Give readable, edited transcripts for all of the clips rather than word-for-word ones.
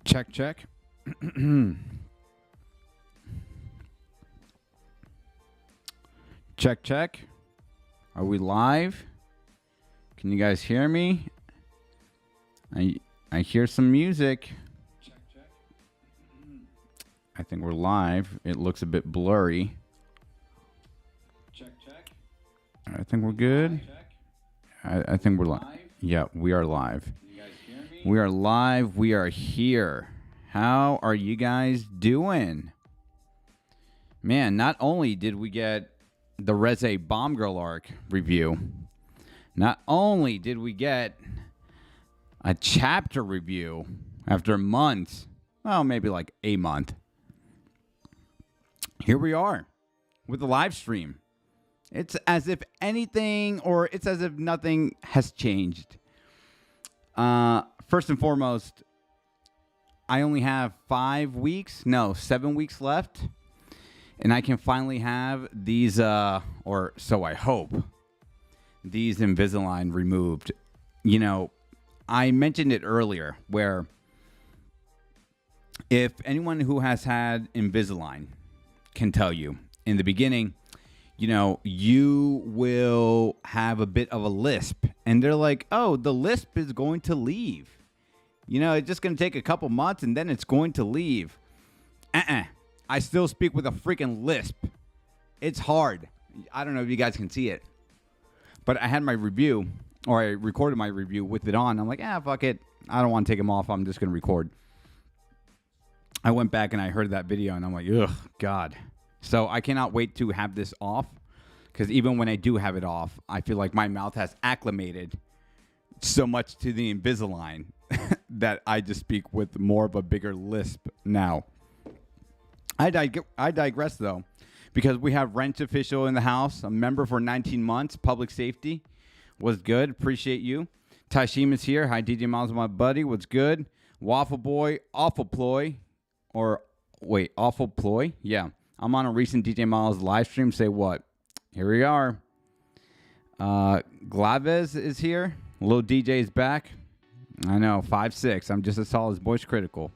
Check, check. Check, check. Are we live? Can you guys hear me? I hear some music. Check, check. I think we're live. It looks a bit blurry. Check, check. I think we're good. I think we're live. Yeah, we are live. Can you guys hear me? We are live. We are here. How are you guys doing? Man, not only did we get the Reze Bomb Girl arc review, not only did we get a chapter review after months, well, maybe like a month. Here we are with the live stream. It's as if anything, or it's as if nothing has changed. First and foremost, I only have 7 weeks left. And I can finally have these, or so I hope, these Invisalign removed. You know, I mentioned it earlier where if anyone who has had Invisalign can tell you, in the beginning, you know, you will have a bit of a lisp. And they're like, oh, the lisp is going to leave. You know, it's just going to take a couple months and then it's going to leave. I still speak with a freaking lisp. It's hard. I don't know if you guys can see it. But I had my review, or I recorded my review with it on. I'm like, fuck it. I don't want to take them off. I'm just going to record. I went back and I heard that video and I'm like, ugh, God. So I cannot wait to have this off. Because even when I do have it off, I feel like my mouth has acclimated so much to the Invisalign that I just speak with more of a bigger lisp now. I digress, though, because we have Wrench Official in the house, a member for 19 months, public safety. Was good. Appreciate you. Tashima's here. Hi, DJ Miles, my buddy. What's good? Waffle Boy, Awful Ploy. Awful Ploy? Yeah. I'm on a recent DJ Miles live stream. Say what? Here we are. Glaves is here. Little DJ is back. I know, 5'6". I'm just as tall as Voice Critical.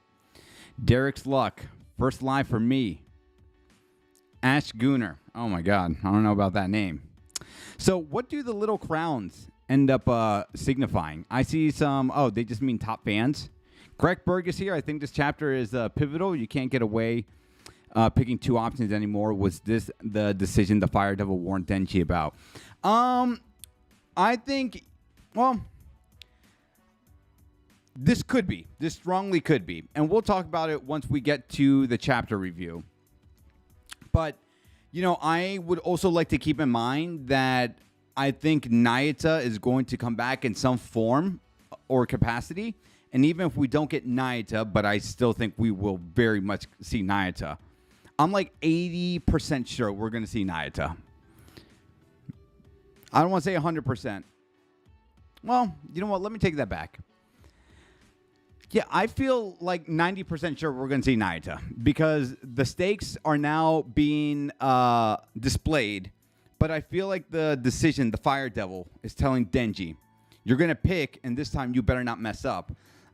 Derek's Luck. First live for me. Ash Gooner. Oh, my God. I don't know about that name. So what do the little crowns end up signifying? I see some, they just mean top fans. Greg Berg is here. I think this chapter is pivotal. You can't get away picking two options anymore. Was this the decision the Fire Devil warned Denji about? I think, this could be. This strongly could be. And we'll talk about it once we get to the chapter review. But, you know, I would also like to keep in mind that I think Nayata is going to come back in some form or capacity. And even if we don't get Nayata, but I still think we will very much see Nayata. I'm like 80% sure we're going to see Nayata. I don't want to say 100%. Well, you know what? Let me take that back. Yeah, I feel like 90% sure we're going to see Nayata because the stakes are now being displayed. But I feel like the decision, the Fire Devil, is telling Denji, you're going to pick, and this time you better not mess up.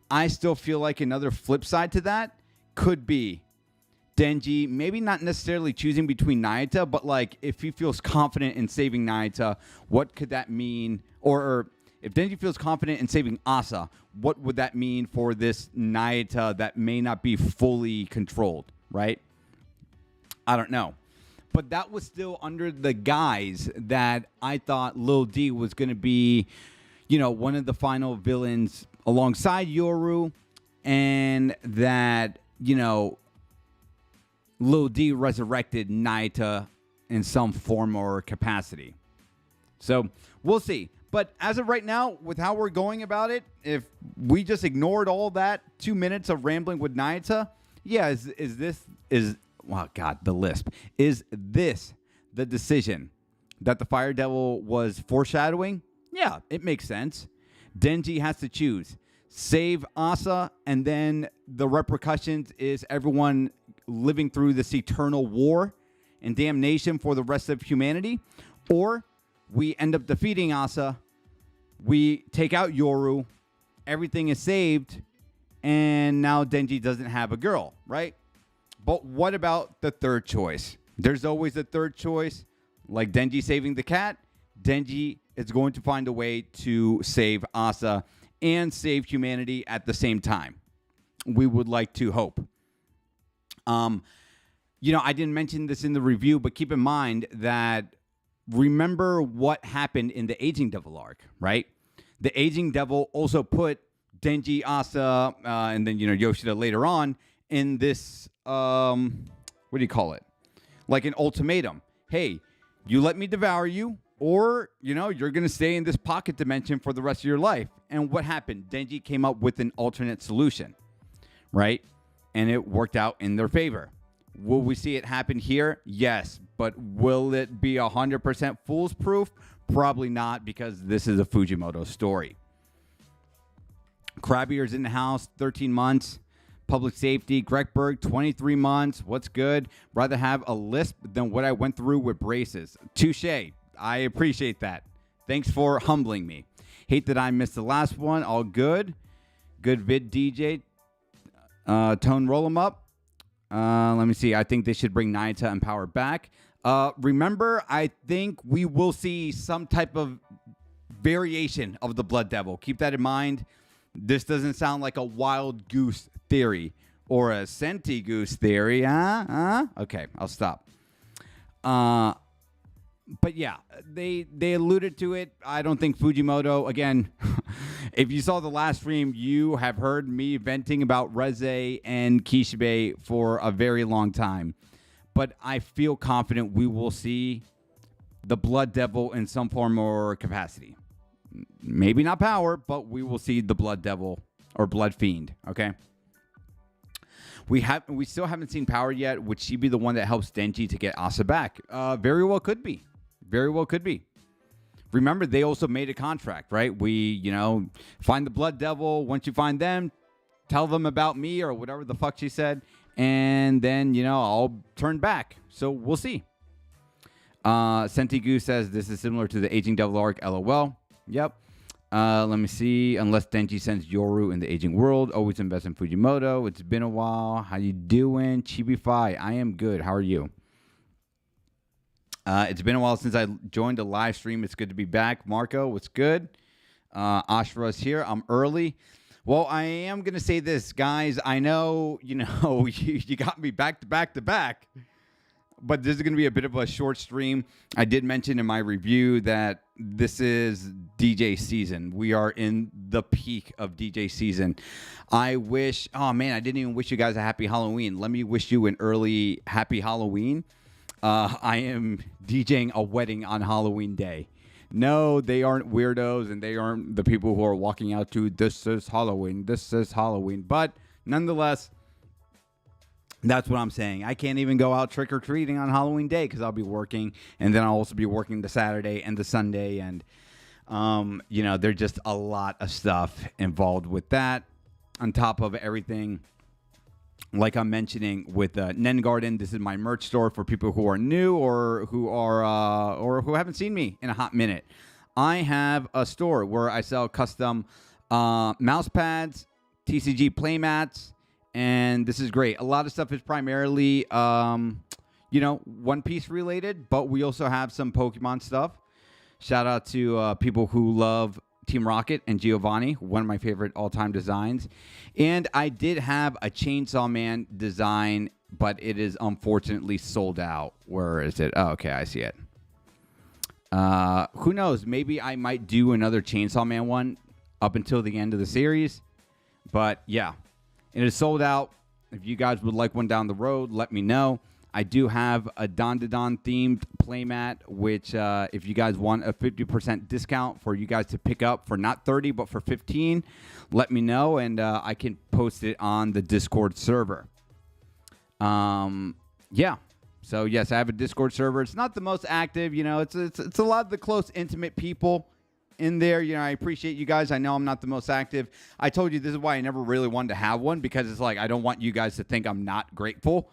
I still feel like another flip side to that could be Denji, maybe not necessarily choosing between Nayata, but like if he feels confident in saving Nayata, what could that mean? Or if Denji feels confident in saving Asa, what would that mean for this Nayata that may not be fully controlled, right? I don't know. But that was still under the guise that I thought Lil D was going to be, you know, one of the final villains alongside Yoru, and that, you know, Lil D resurrected Nayata in some form or capacity. So we'll see. But as of right now, with how we're going about it, if we just ignored all that 2 minutes of rambling with Nayata, yeah, the lisp. Is this the decision that the Fire Devil was foreshadowing? Yeah, it makes sense. Denji has to choose. Save Asa, and then the repercussions is everyone living through this eternal war and damnation for the rest of humanity. Or we end up defeating Asa, we take out Yoru, everything is saved, and now Denji doesn't have a girl, right? But what about the third choice? There's always a third choice. Like Denji saving the cat, Denji is going to find a way to save Asa and save humanity at the same time. We would like to hope. I didn't mention this in the review, but keep in mind that remember what happened in the Aging Devil arc, right? The Aging Devil also put Denji, Asa, and then, Yoshida later on in this, what do you call it? Like an ultimatum. Hey, you let me devour you, or, you're going to stay in this pocket dimension for the rest of your life. And what happened? Denji came up with an alternate solution, right? And it worked out in their favor. Will we see it happen here? Yes. But will it be 100% foolproof? Probably not, because this is a Fujimoto story. Crab Eater's in the house, 13 months. Public safety, Greg Berg, 23 months. What's good? Rather have a lisp than what I went through with braces. Touche. I appreciate that. Thanks for humbling me. Hate that I missed the last one. All good. Good vid, DJ. Tone, roll them up. Let me see. I think they should bring Naita and Power back. Remember, I think we will see some type of variation of the Blood Devil. Keep that in mind. This doesn't sound like a wild goose theory or a senti goose theory. Okay, I'll stop. But yeah, they alluded to it. I don't think Fujimoto, again, if you saw the last stream, you have heard me venting about Reze and Kishibe for a very long time. But I feel confident we will see the Blood Devil in some form or capacity. Maybe not power, but we will see the Blood Devil or Blood Fiend, okay? We still haven't seen Power yet. Would she be the one that helps Denji to get Asa back? Very well could be. Very well could be. Remember, they also made a contract, right? We, find the Blood Devil. Once you find them, tell them about me or whatever the fuck she said. And then, I'll turn back. So we'll see. Sentigu says this is similar to the Aging Devil arc. LOL. Yep. Let me see. Unless Denji sends Yoru in the Aging World. Always invest in Fujimoto. It's been a while. How you doing? Chibi-Fi. I am good. How are you? It's been a while since I joined a live stream. It's good to be back. Marco, what's good? Ashra's here. I'm early. Well, I am going to say this, guys. I know, you got me back to back to back. But this is going to be a bit of a short stream. I did mention in my review that this is DJ season. We are in the peak of DJ season. I didn't even wish you guys a happy Halloween. Let me wish you an early happy Halloween. I am DJing a wedding on Halloween day. No, they aren't weirdos, and they aren't the people who are walking out to, this is Halloween, this is Halloween. But nonetheless, that's what I'm saying. I can't even go out trick-or-treating on Halloween day because I'll be working, and then I'll also be working the Saturday and the Sunday, and, there's just a lot of stuff involved with that. On top of everything, like I'm mentioning with Nen Garden, this is my merch store for people who are new or who haven't seen me in a hot minute. I have a store where I sell custom mouse pads, TCG playmats, and this is great. A lot of stuff is primarily, One Piece related, but we also have some Pokemon stuff. Shout out to people who love Team Rocket and Giovanni, one of my favorite all-time designs. And I did have a Chainsaw Man design, but it is unfortunately sold out. Where is it? Oh, okay, I see it. Who knows? Maybe I might do another Chainsaw Man one up until the end of the series. But yeah, it is sold out. If you guys would like one down the road, let me know. I do have a Don-to-Don themed playmat, which if you guys want a 50% discount for you guys to pick up for not 30 but for 15, let me know, and I can post it on the Discord server. Yeah. So yes, I have a Discord server. It's not the most active, it's a lot of the close, intimate people in there. I appreciate you guys. I know I'm not the most active. I told you this is why I never really wanted to have one, because it's like I don't want you guys to think I'm not grateful.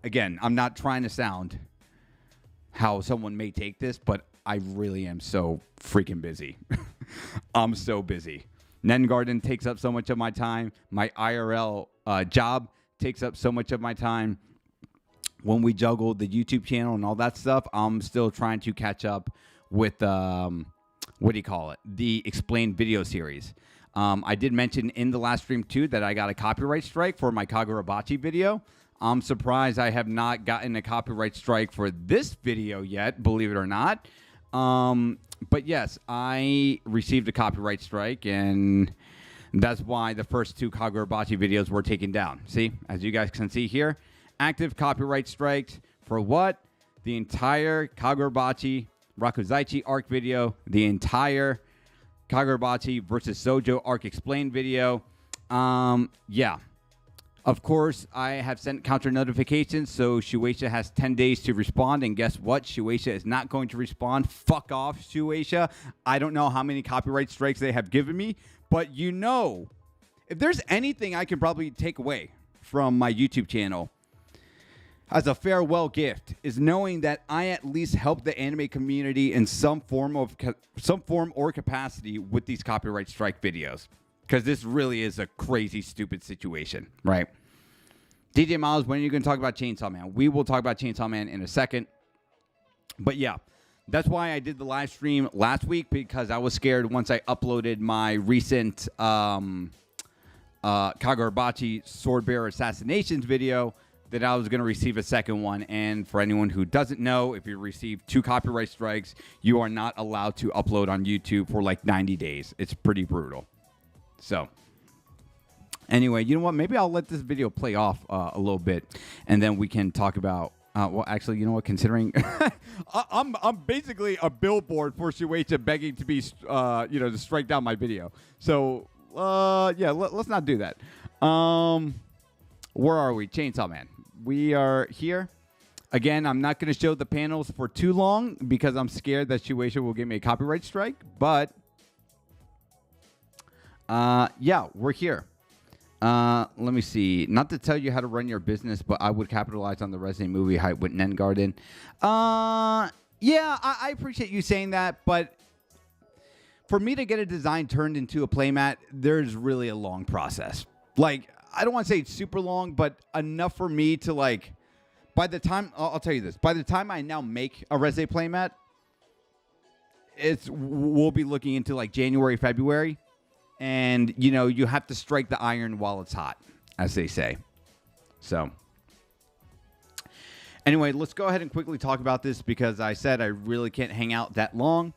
Again, I'm not trying to sound how someone may take this, but I really am so freaking busy. I'm so busy. Nen Garden takes up so much of my time. My IRL job takes up so much of my time. When we juggle the YouTube channel and all that stuff, I'm still trying to catch up with, the explained video series. I did mention in the last stream, too, that I got a copyright strike for my Kagurabachi video. I'm surprised I have not gotten a copyright strike for this video yet, believe it or not. But yes, I received a copyright strike, and that's why the first 2 Kagurabachi videos were taken down. See, as you guys can see here, active copyright strikes for what? The entire Kagurabachi Rakuzaichi arc video, the entire Kagurabachi versus Sojo arc explained video. Yeah. Of course, I have sent counter notifications, so Shueisha has 10 days to respond, and guess what? Shueisha is not going to respond. Fuck off, Shueisha. I don't know how many copyright strikes they have given me, but if there's anything I can probably take away from my YouTube channel as a farewell gift, is knowing that I at least help the anime community in some form or capacity with these copyright strike videos. Because this really is a crazy, stupid situation, right? DJ Miles, when are you going to talk about Chainsaw Man? We will talk about Chainsaw Man in a second. But yeah, that's why I did the live stream last week, because I was scared once I uploaded my recent Kagurabachi Swordbearer Assassinations video that I was going to receive a second one. And for anyone who doesn't know, if you receive 2 copyright strikes, you are not allowed to upload on YouTube for like 90 days. It's pretty brutal. So, anyway, you know what? Maybe I'll let this video play off a little bit, and then we can talk about. Well, actually, you know what? Considering I'm basically a billboard for Shueisha begging to be, to strike down my video. So, yeah, let's not do that. Where are we? Chainsaw Man. We are here. Again, I'm not going to show the panels for too long because I'm scared that Shueisha will give me a copyright strike, but. Yeah, we're here. Let me see. Not to tell you how to run your business, but I would capitalize on the Resident movie hype with Nen Garden. Yeah, I appreciate you saying that, but for me to get a design turned into a playmat, there's really a long process. Like, I don't want to say it's super long, but enough for me to, like, by the time, I'll tell you this, by the time I now make a Resident playmat, we'll be looking into, like, January, February. And, you have to strike the iron while it's hot, as they say. So, anyway, let's go ahead and quickly talk about this because I said I really can't hang out that long.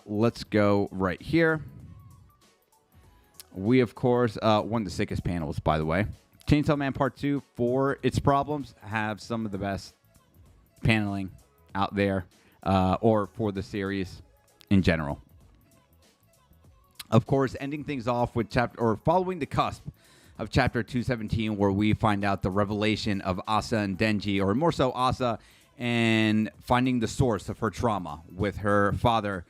Let's go right here. We, of course, one of the sickest panels, by the way. Chainsaw Man Part 2, for its problems, have some of the best paneling out there, or for the series in general. Of course, ending things off with following the cusp of chapter 217, where we find out the revelation of Asa and Denji, or more so Asa, and finding the source of her trauma with her father,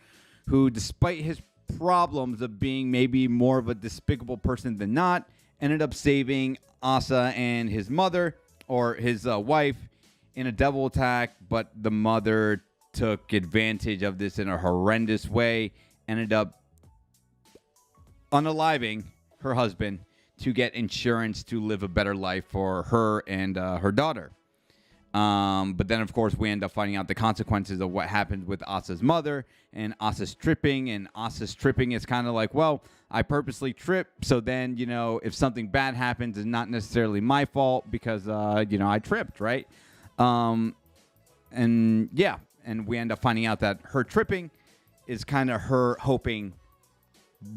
who, despite his problems of being maybe more of a despicable person than not, ended up saving Asa and his mother, or his wife, in a double attack, but the mother took advantage of this in a horrendous way, ended up unaliving her husband to get insurance to live a better life for her and her daughter. But then, of course, we end up finding out the consequences of what happened with Asa's mother and Asa's tripping. And Asa's tripping is kind of like, well, I purposely tripped. So then, if something bad happens, it's not necessarily my fault because, I tripped, right? And yeah, and we end up finding out that her tripping is kind of her hoping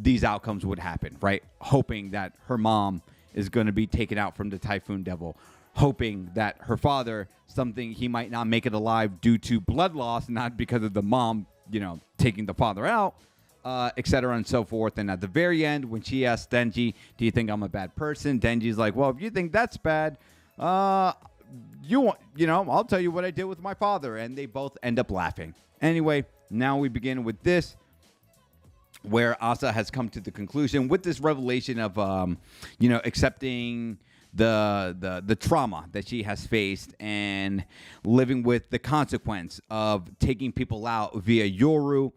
these outcomes would happen, right? Hoping that her mom is going to be taken out from the Typhoon Devil. Hoping that her father, something he might not make it alive due to blood loss, not because of the mom, taking the father out, et cetera and so forth. And at the very end, when she asks Denji, do you think I'm a bad person? Denji's like, well, if you think that's bad, I'll tell you what I did with my father. And they both end up laughing. Anyway, now we begin with this, where Asa has come to the conclusion with this revelation of, accepting the trauma that she has faced and living with the consequence of taking people out via Yoru.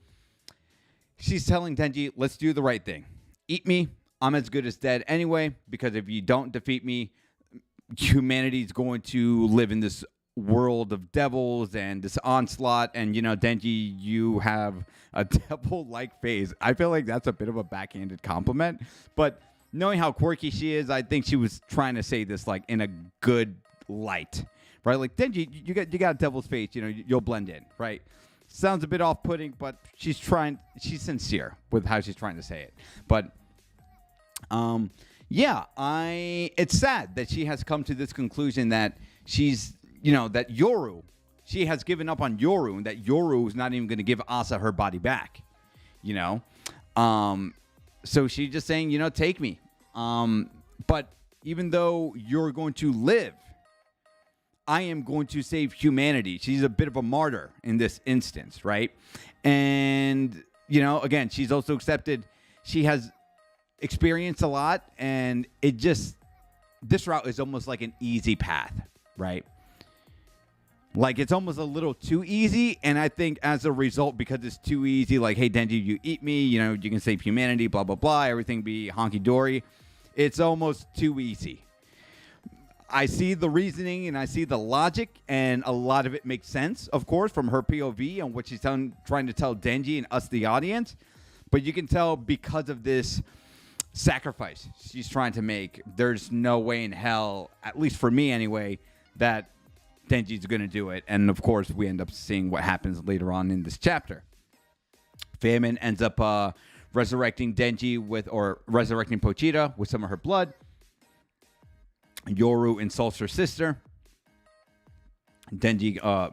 she's telling Denji, let's do the right thing. Eat me. I'm as good as dead anyway, because if you don't defeat me, humanity is going to live in this world of devils and this onslaught. And, Denji, you have a devil-like face. I feel like that's a bit of a backhanded compliment. But knowing how quirky she is, I think she was trying to say this like in a good light, right? Like, Denji, you got a devil's face. You'll blend in, right? Sounds a bit off-putting, but she's sincere with how she's trying to say it. But it's sad that she has come to this conclusion that that Yoru, she has given up on Yoru, and that Yoru is not even going to give Asa her body back, So she's just saying, take me. But even though you're going to live, I am going to save humanity. She's a bit of a martyr in this instance, right? And, again, she's also accepted she has experienced a lot, and this route is almost like an easy path, right? Like, it's almost a little too easy, and I think as a result, because it's too easy, like, hey, Denji, you eat me, you can save humanity, blah, blah, blah, everything be honky-dory, it's almost too easy. I see the reasoning and I see the logic, and a lot of it makes sense, of course, from her POV and what she's trying to tell Denji and us, the audience. But you can tell because of this sacrifice she's trying to make, there's no way in hell, at least for me anyway, that Denji's going to do it. And, of course, we end up seeing what happens later on in this chapter. Famine ends up resurrecting resurrecting Pochita with some of her blood. Yoru insults her sister. Pochita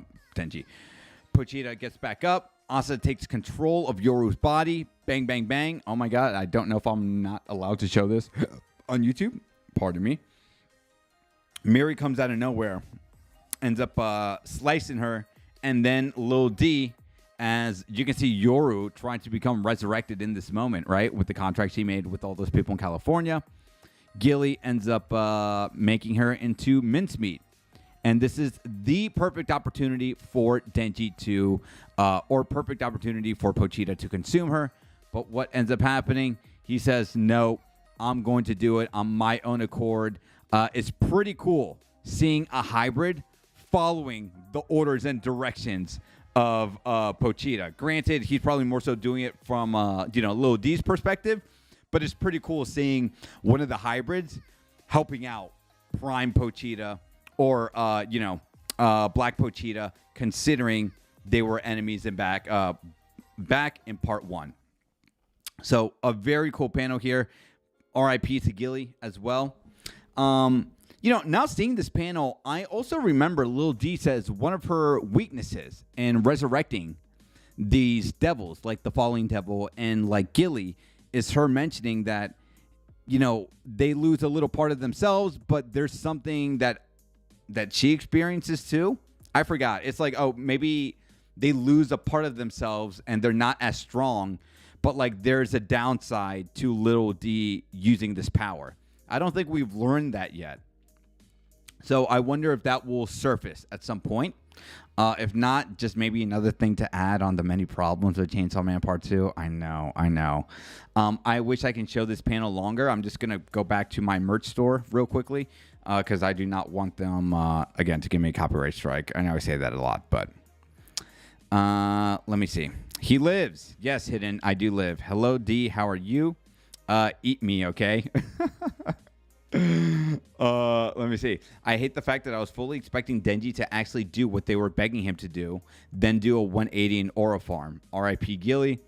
gets back up. Asa takes control of Yoru's body. Bang, bang, bang. Oh my God, I don't know if I'm not allowed to show this on YouTube. Pardon me. Miri comes out of nowhere, ends up slicing her, and then Lil D, as you can see Yoru trying to become resurrected in this moment, right? With the contract she made with all those people in California. Gilly ends up making her into mincemeat. And this is the perfect opportunity for Denji perfect opportunity for Pochita to consume her. But what ends up happening, he says, no, I'm going to do it on my own accord. It's pretty cool seeing a hybrid following the orders and directions of Pochita. Granted, he's probably more so doing it from, Lil D's perspective. But it's pretty cool seeing one of the hybrids helping out Prime Pochita or, Black Pochita, considering they were enemies back in part 1. So a very cool panel here. R.I.P. to Gilly as well. Now seeing this panel, I also remember Lil D says one of her weaknesses in resurrecting these devils, like the Falling Devil and like Gilly, is her mentioning that, they lose a little part of themselves, but there's something that she experiences too. I forgot. It's like, oh, maybe they lose a part of themselves and they're not as strong, but like there's a downside to Little D using this power. I don't think we've learned that yet. So I wonder if that will surface at some point. If not, just maybe another thing to add on the many problems with Chainsaw Man Part 2. I know. I wish I can show this panel longer. I'm just going to go back to my merch store real quickly because I do not want them, again, to give me a copyright strike. I know I say that a lot, but let me see. He lives. Yes, Hidden, I do live. Hello, D. How are you? Eat me, okay? Let me see. I hate the fact that I was fully expecting Denji to actually do what they were begging him to do, then do a 180 in Aura Farm. R.I.P. Gilly.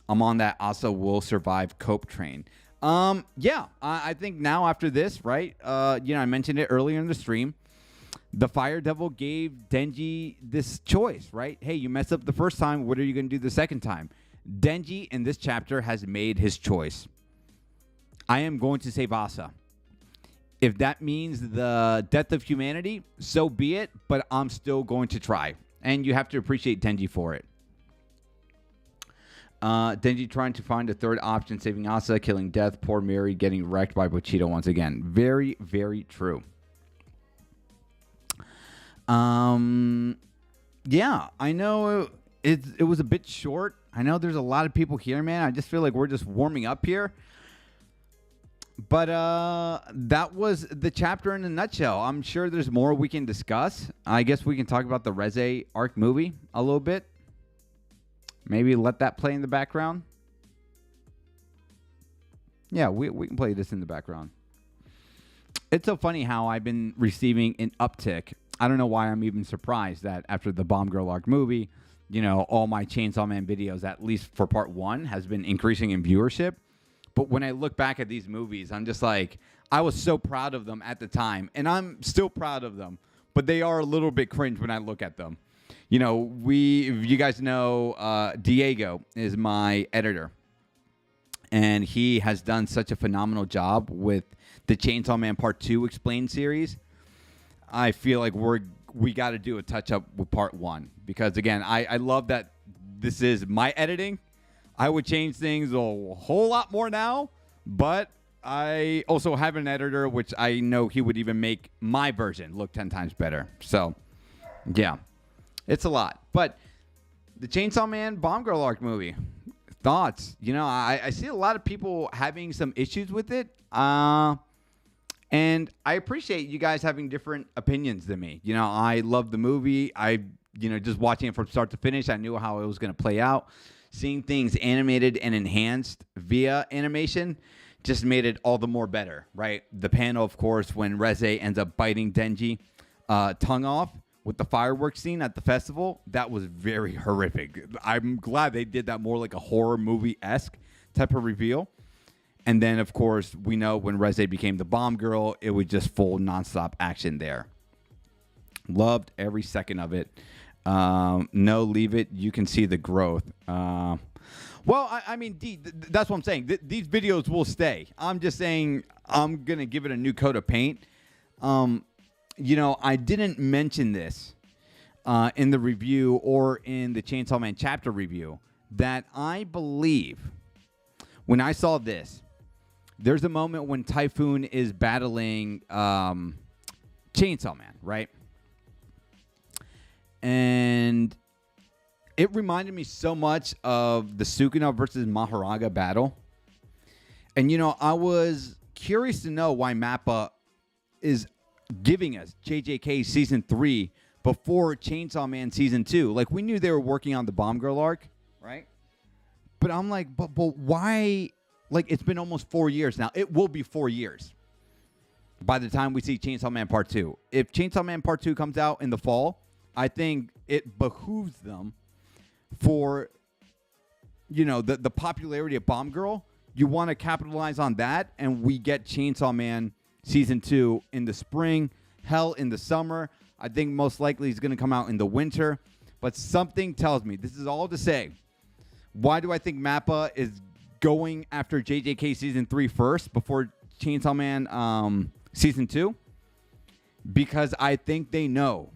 I'm on that Asa will survive cope train. I think now after this, right? I mentioned it earlier in the stream. The Fire Devil gave Denji this choice, right? Hey, you messed up the first time. What are you going to do the second time? Denji in this chapter has made his choice. I am going to save Asa. If that means the death of humanity, so be it, but I'm still going to try. And you have to appreciate Denji for it. Denji trying to find a third option, saving Asa, killing Death, poor Mary getting wrecked by Pochita once again. Very, very true. I know it was a bit short, I know there's a lot of people here, man. I just feel like we're just warming up here. But that was the chapter in a nutshell. I'm sure there's more we can discuss. I guess we can talk about the Reze arc movie a little bit. Maybe let that play in the background. Yeah, we can play this in the background. It's so funny how I've been receiving an uptick. I don't know why I'm even surprised that after the Bomb Girl arc movie, all my Chainsaw Man videos, at least for part 1, has been increasing in viewership. But when I look back at these movies, I'm just like, I was so proud of them at the time, and I'm still proud of them, but they are a little bit cringe when I look at them. If you guys know, Diego is my editor, and he has done such a phenomenal job with the Chainsaw Man Part 2 Explained series. I feel like we got to do a touch-up with Part 1, because, again, I love that this is my editing. I would change things a whole lot more now, but I also have an editor, which I know he would even make my version look 10 times better. So, yeah, it's a lot. But the Chainsaw Man Bomb Girl arc movie, thoughts? I see a lot of people having some issues with it, and I appreciate you guys having different opinions than me. I love the movie. Just watching it from start to finish, I knew how it was going to play out. Seeing things animated and enhanced via animation just made it all the more better, right? The panel, of course, when Reze ends up biting Denji tongue off with the fireworks scene at the festival, that was very horrific. I'm glad they did that more like a horror movie-esque type of reveal. And then, of course, we know when Reze became the Bomb Girl, it was just full nonstop action there. Loved every second of it. No, leave it. You can see the growth. That's what I'm saying. These videos will stay. I'm just saying I'm going to give it a new coat of paint. I didn't mention this in the review or in the Chainsaw Man chapter review, that I believe when I saw this, there's a moment when Typhoon is battling Chainsaw Man, right? And it reminded me so much of the Sukuna versus Mahoraga battle. And, I was curious to know why MAPPA is giving us JJK Season 3 before Chainsaw Man Season 2. Like, we knew they were working on the Bomb Girl arc, right? But I'm like, but why? Like, it's been almost 4 years now. It will be 4 years by the time we see Chainsaw Man Part 2. If Chainsaw Man Part 2 comes out in the fall, I think it behooves them for, the popularity of Bomb Girl. You want to capitalize on that, and we get Chainsaw Man Season 2 in the spring, hell, in the summer. I think most likely it's going to come out in the winter. But something tells me, this is all to say, why do I think MAPPA is going after JJK Season 3 first before Chainsaw Man Season 2? Because I think they know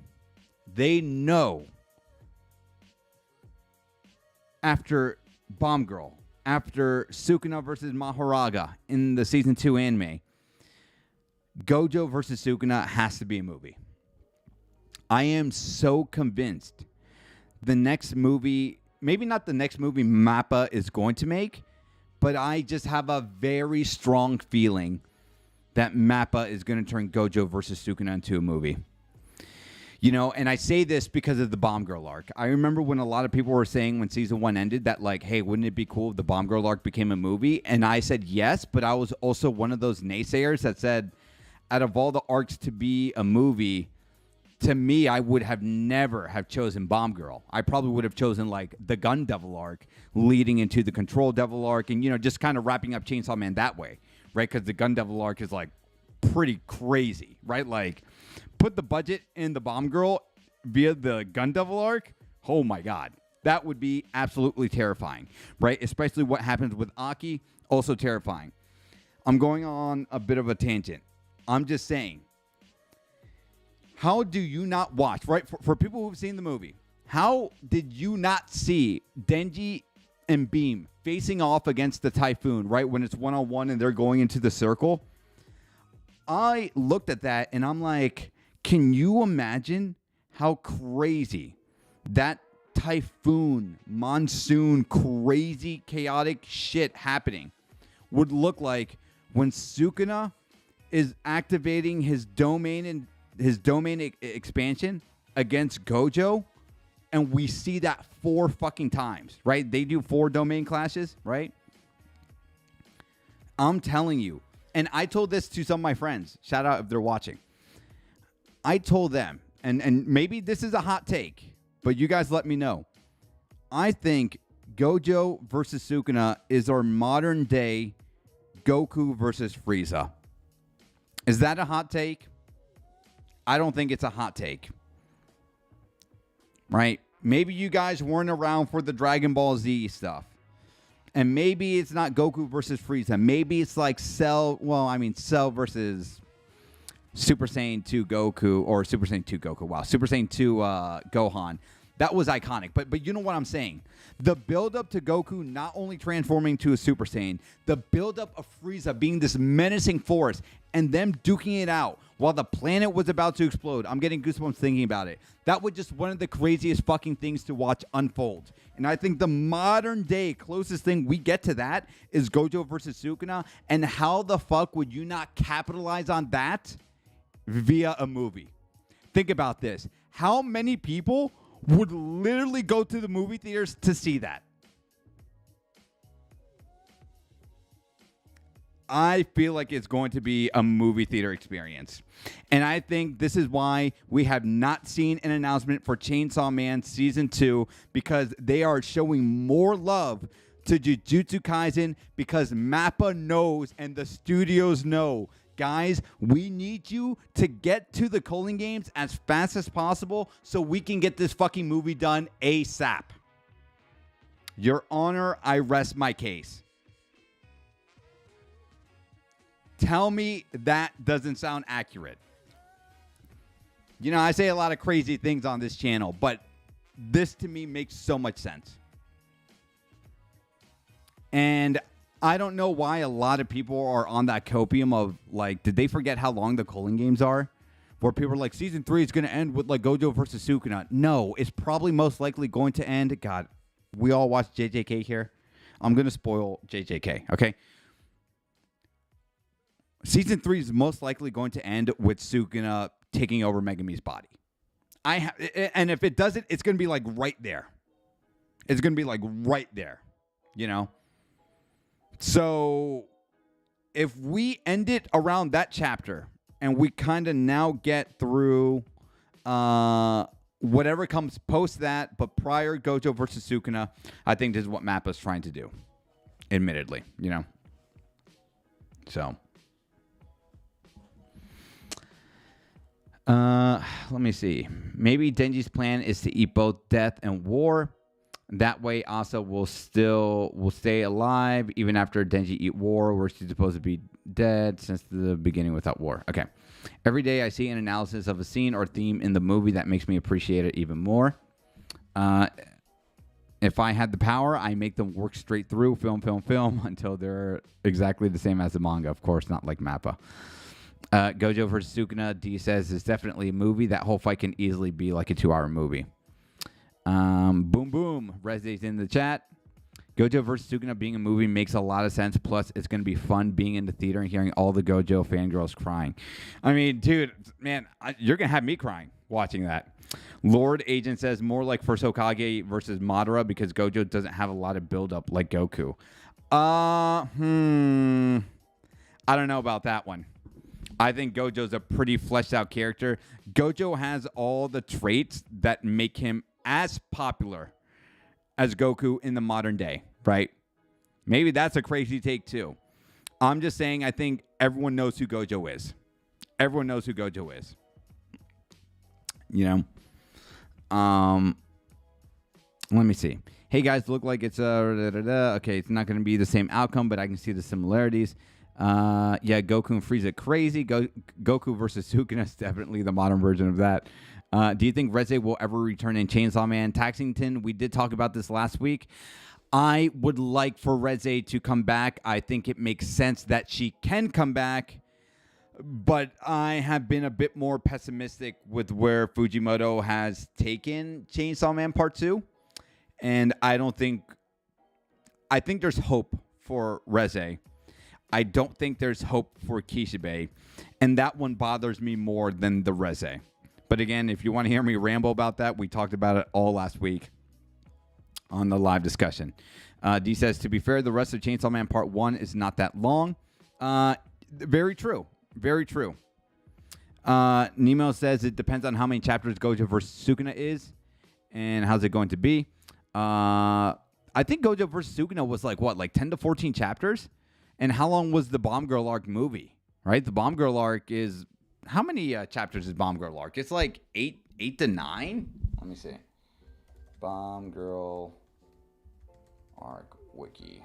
after Bomb Girl, after Sukuna versus Mahoraga in the Season 2 anime, Gojo versus Sukuna has to be a movie. I am so convinced the next movie, maybe not the next movie MAPPA is going to make, but I just have a very strong feeling that MAPPA is going to turn Gojo versus Sukuna into a movie. And I say this because of the Bomb Girl arc. I remember when a lot of people were saying when Season 1 ended that, like, hey, wouldn't it be cool if the Bomb Girl arc became a movie? And I said yes, but I was also one of those naysayers that said, out of all the arcs to be a movie, to me, I would have never have chosen Bomb Girl. I probably would have chosen, like, the Gun Devil arc leading into the Control Devil arc and, just kind of wrapping up Chainsaw Man that way, right? Because the Gun Devil arc is, like, pretty crazy, right? Like, put the budget in the Bomb Girl via the Gun Devil arc. Oh my God, that would be absolutely terrifying, right? Especially what happens with Aki, also terrifying. I'm going on a bit of a tangent. I'm just saying, how do you not watch, right? For people who've seen the movie, how did you not see Denji and Beam facing off against the Typhoon, right? When it's one-on-one and they're going into the circle. I looked at that and I'm like, can you imagine how crazy that typhoon, monsoon, crazy, chaotic shit happening would look like when Sukuna is activating his domain expansion against Gojo, and we see that 4 fucking times, right? They do 4 domain clashes, right? I'm telling you, and I told this to some of my friends. Shout out if they're watching. I told them, and maybe this is a hot take, but you guys let me know. I think Gojo versus Sukuna is our modern day Goku versus Frieza. Is that a hot take? I don't think it's a hot take. Right? Maybe you guys weren't around for the Dragon Ball Z stuff. And maybe it's not Goku versus Frieza. Maybe it's like Cell versus Super Saiyan 2 Goku, or Super Saiyan 2 Goku. Wow, Super Saiyan 2 Gohan. That was iconic. But you know what I'm saying? The build-up to Goku not only transforming to a Super Saiyan, the build-up of Frieza being this menacing force and them duking it out while the planet was about to explode. I'm getting goosebumps thinking about it. That was just one of the craziest fucking things to watch unfold. And I think the modern day closest thing we get to that is Gojo versus Sukuna. And how the fuck would you not capitalize on that via a movie? Think about this. How many people would literally go to the movie theaters to see that? I feel like it's going to be a movie theater experience. And I think this is why we have not seen an announcement for Chainsaw Man Season 2, because they are showing more love to Jujutsu Kaisen, because MAPPA knows and the studios know, guys, we need you to get to the Culling Games as fast as possible so we can get this fucking movie done ASAP. Your Honor, I rest my case. Tell me that doesn't sound accurate. You know, I say a lot of crazy things on this channel, but this to me makes so much sense. And I don't know why a lot of people are on that copium of, like, did they forget how long the Culling Games are? Where people are like, Season 3 is going to end with, like, Gojo versus Sukuna. No, it's probably most likely going to end. God, we all watch JJK here. I'm going to spoil JJK, okay? Season 3 is most likely going to end with Sukuna taking over Megumi's body. And if it doesn't, it's going to be, like, right there. It's going to be, like, right there, you know? So if we end it around that chapter and we kind of now get through whatever comes post that, but prior Gojo versus Sukuna, I think this is what MAPPA's trying to do, admittedly, you know? So let me see. Maybe Denji's plan is to eat both death and war. That way, Asa will stay alive even after Denji eat war, where she's supposed to be dead since the beginning without war. Okay. Every day I see an analysis of a scene or theme in the movie that makes me appreciate it even more. If I had the power, I make them work straight through film until they're exactly the same as the manga. Of course, not like MAPPA. Gojo versus Sukuna, D says, is definitely a movie. That whole fight can easily be like a 2-hour movie. Boom boom. Resid's in the chat. Gojo versus Sukuna being a movie makes a lot of sense. Plus, it's going to be fun being in the theater and hearing all the Gojo fangirls crying. I mean, dude, man, you're going to have me crying watching that. Lord Agent says more like for Hokage versus Madara because Gojo doesn't have a lot of build-up like Goku. I don't know about that one. I think Gojo's a pretty fleshed out character. Gojo has all the traits that make him as popular as Goku in the modern day, right? Maybe that's a crazy take too. I'm just saying I think everyone knows who Gojo is. Everyone knows who Gojo is. You know? Let me see. Hey guys, look like it's okay, it's not going to be the same outcome, but I can see the similarities. Yeah, Goku and Frieza crazy. Goku versus Sukuna is definitely the modern version of that. Do you think Reze will ever return in Chainsaw Man? Taxington, we did talk about this last week. I would like for Reze to come back. I think it makes sense that she can come back, but I have been a bit more pessimistic with where Fujimoto has taken Chainsaw Man Part 2. And I think there's hope for Reze. I don't think there's hope for Kishibe. And that one bothers me more than the Reze. But again, if you want to hear me ramble about that, we talked about it all last week on the live discussion. D says, to be fair, the rest of Chainsaw Man Part 1 is not that long. Very true. Very true. Nemo says it depends on how many chapters Gojo versus Sukuna is and how's it going to be. I think Gojo versus Sukuna was like 10 to 14 chapters? And how long was the Bomb Girl arc movie? Right? The Bomb Girl arc is... How many chapters is Bomb Girl arc? It's like 8 to 9? Let me see. Bomb Girl arc wiki.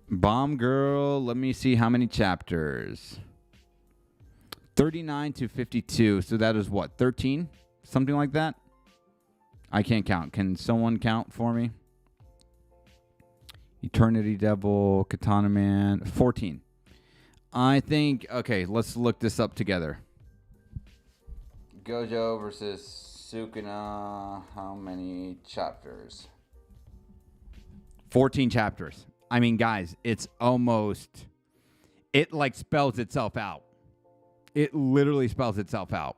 Bomb Girl, let me see how many chapters. 39 to 52. So that is what? 13? Something like that? I can't count. Can someone count for me? Eternity Devil, Katana Man, 14. I think, okay, let's look this up together. Gojo versus Sukuna, how many chapters? 14 chapters. I mean, guys, it's almost, it like spells itself out. It literally spells itself out.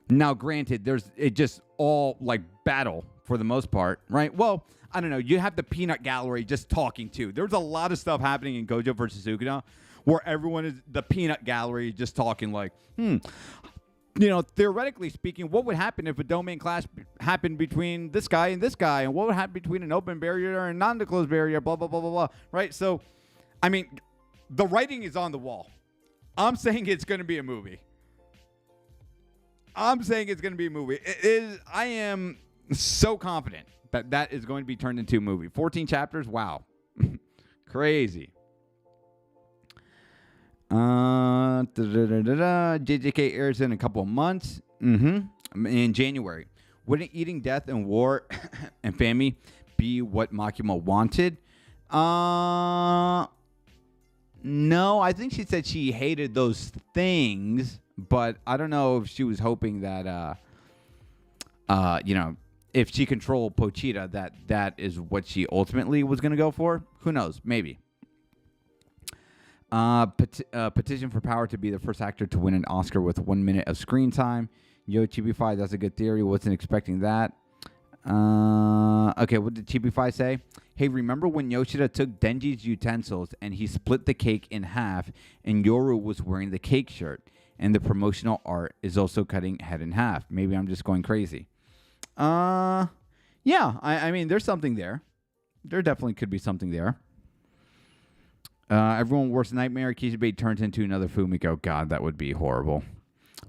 Now, granted, it just all like battle for the most part, right? Well, I don't know. You have the peanut gallery just talking too. There's a lot of stuff happening in Gojo versus Sukuna where everyone is the peanut gallery just talking like, theoretically speaking, what would happen if a domain clash happened between this guy and this guy? And what would happen between an open barrier and non-closed barrier? Blah, blah, blah, blah, blah. Right? So, I mean, the writing is on the wall. I'm saying it's going to be a movie. I am so confident that is going to be turned into a movie. 14 chapters? Wow. Crazy. JJK airs in a couple of months. In January. Wouldn't Eating Death and War and Fami be what Makima wanted? No, I think she said she hated those things, but I don't know if she was hoping that, if she controlled Pochita, that is what she ultimately was going to go for. Who knows? Maybe. Petition for Power to be the first actor to win an Oscar with 1 minute of screen time. Yo, Chibi-Fi, that's a good theory. Wasn't expecting that. Okay, what did Chibi-Fi say? Hey, remember when Yoshida took Denji's utensils and he split the cake in half and Yoru was wearing the cake shirt and the promotional art is also cutting head in half? Maybe I'm just going crazy. Yeah, I mean, there's something there. There definitely could be something there. Everyone worst nightmare. Kishibe turns into another Fumiko. God, that would be horrible.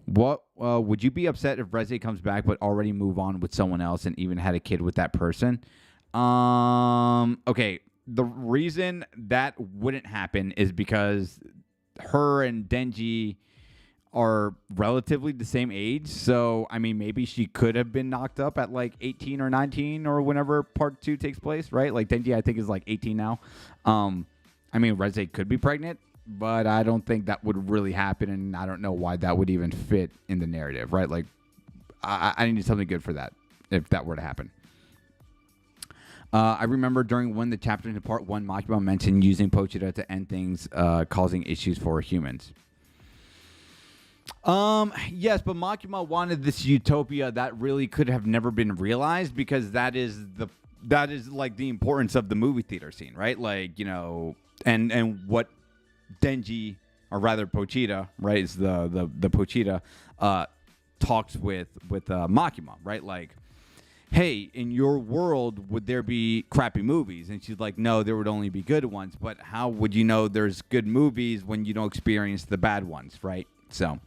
What would you be upset if Reze comes back but already move on with someone else and even had a kid with that person? Okay, the reason that wouldn't happen is because her and Denji are relatively the same age. So, I mean, maybe she could have been knocked up at like 18 or 19 or whenever part 2 takes place, right? Like Denji, I think, is like 18 now. I mean, Reze could be pregnant, but I don't think that would really happen, and I don't know why that would even fit in the narrative, right? Like, I need something good for that if that were to happen. I remember during one of the chapters in part 1, Makima mentioned using Pochita to end things causing issues for humans. Yes, but Makima wanted this utopia that really could have never been realized because that is like the importance of the movie theater scene, right? Like, and what Denji, or rather Pochita, right, is the Pochita talks with Makima, right? Like, hey, in your world, would there be crappy movies? And she's like, no, there would only be good ones. But how would you know there's good movies when you don't experience the bad ones, right? So,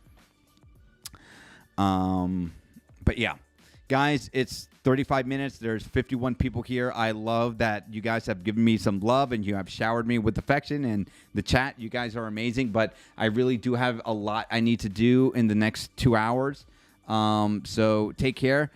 but yeah, guys, it's 35 minutes. There's 51 people here. I love that you guys have given me some love and you have showered me with affection and the chat. You guys are amazing, but I really do have a lot I need to do in the next 2 hours. So take care.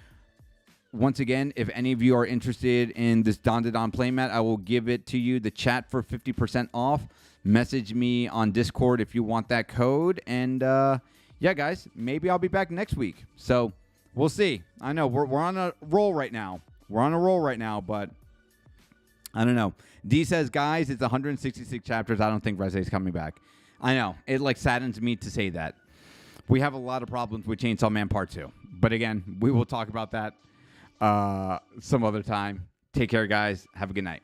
Once again, if any of you are interested in this Dandadan playmat, I will give it to you, the chat, for 50% off. Message me on Discord if you want that code. And yeah, guys, maybe I'll be back next week. So We'll see. I know we're on a roll right now. We're on a roll right now, but I don't know. D says, guys, it's 166 chapters. I don't think Rese's coming back. I know. It like saddens me to say that. We have a lot of problems with Chainsaw Man Part 2. But again, we will talk about that some other time. Take care, guys. Have a good night.